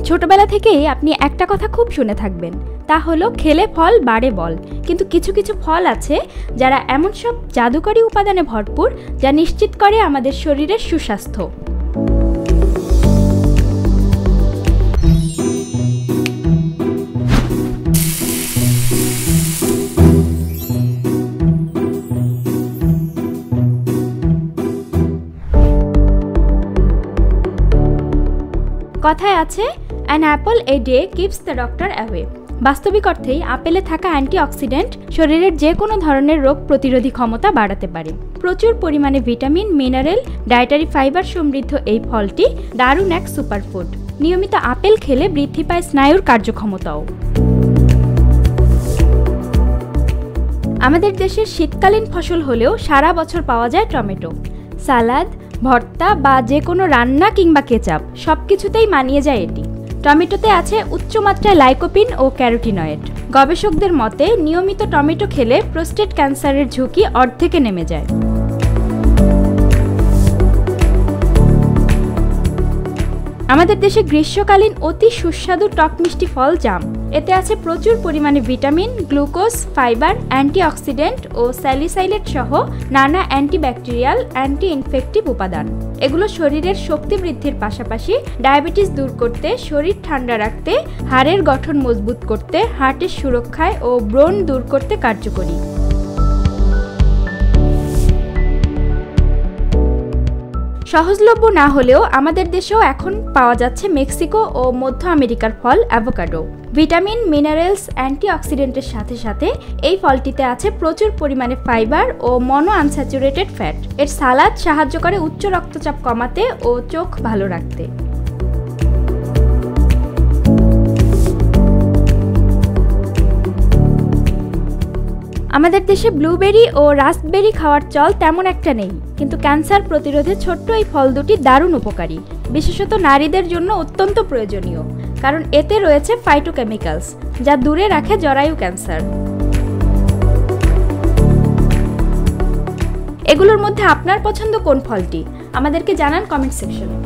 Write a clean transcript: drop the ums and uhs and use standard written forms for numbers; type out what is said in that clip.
ছোটবেলা থেকেই আপনি একটা কথা খুব শুনে থাকবেন, তা হলো খেলে ফল বাড়ে বল। কিন্তু কিছু কিছু ফল আছে যারা এমন সব জাদুকরী উপাদানে ভরপুর যা নিশ্চিত করে আমাদের শরীরের সুস্বাস্থ্য। কথায় আছে an Apple a day keeps the doctor away. বাস্তবিক অর্থেই আপেলে থাকা অ্যান্টিঅক্সিডেন্ট শরীরের যে কোনো ধরনের রোগ প্রতিরোধী ক্ষমতা বাড়াতে পারে। প্রচুর পরিমাণে ভিটামিন, মিনারেল, ডায়েটারি ফাইবার সমৃদ্ধ এই ফলটি দারুণ এক সুপারফুড। নিয়মিত আপেল খেলে বৃদ্ধি পায় স্নায়ুর কার্যক্ষমতাও। আমাদের দেশের শীতকালীন ফসল হলেও সারা বছর পাওয়া যায় টমেটো। সালাদ, ভর্তা বা যে কোনো রান্না কিংবা কেচাপ সব কিছুতেই মানিয়ে যায় এটি। টমেটোতে আছে উচ্চমাত্রায় লাইকোপিন ও ক্যারোটিনয়েড। গবেষকদের মতে নিয়মিত টমেটো খেলে প্রোস্টেট ক্যান্সারের ঝুঁকি অর্ধেকে নেমে যায়। আমাদের দেশে গ্রীষ্মকালীন অতি সুস্বাদু টক মিষ্টি ফল জাম। এতে আছে প্রচুর পরিমাণে ভিটামিন, গ্লুকোজ, ফাইবার, অ্যান্টিঅক্সিডেন্ট ও স্যালিসাইলেট সহ নানা অ্যান্টিব্যাকটেরিয়াল, অ্যান্টি ইনফেক্টিভ উপাদান। এগুলো শরীরের শক্তি বৃদ্ধির পাশাপাশি ডায়াবেটিস দূর করতে, শরীর ঠান্ডা রাখতে, হাড়ের গঠন মজবুত করতে, হার্টের সুরক্ষায় ও ব্রণ দূর করতে কার্যকরী। সহজলভ্য না হলেও আমাদের দেশেও এখন পাওয়া যাচ্ছে মেক্সিকো ও মধ্য আমেরিকার ফল অ্যাভোকাডো। ভিটামিন, মিনারেলস, অ্যান্টিঅক্সিডেন্টের সাথে সাথে এই ফলটিতে আছে প্রচুর পরিমাণে ফাইবার ও মনো আনস্যাচুরেটেড ফ্যাট। এর সালাদ সাহায্য করে উচ্চ রক্তচাপ কমাতে ও চোখ ভালো রাখতে। আমাদের দেশে ব্লুবেরি ও রাস্পবেরি খাওয়ার চল তেমন একটা নেই, কিন্তু ক্যান্সার প্রতিরোধে ছোট্ট এই ফল দুটি দারুণ উপকারী। বিশেষত নারীদের জন্য অত্যন্ত প্রয়োজনীয়, কারণ এতে রয়েছে ফাইটোকেমিক্যালস যা দূরে রাখে জরায়ু ক্যান্সার। এগুলোর মধ্যে আপনার পছন্দ কোন ফলটি? আমাদেরকে জানান কমেন্ট সেকশনে।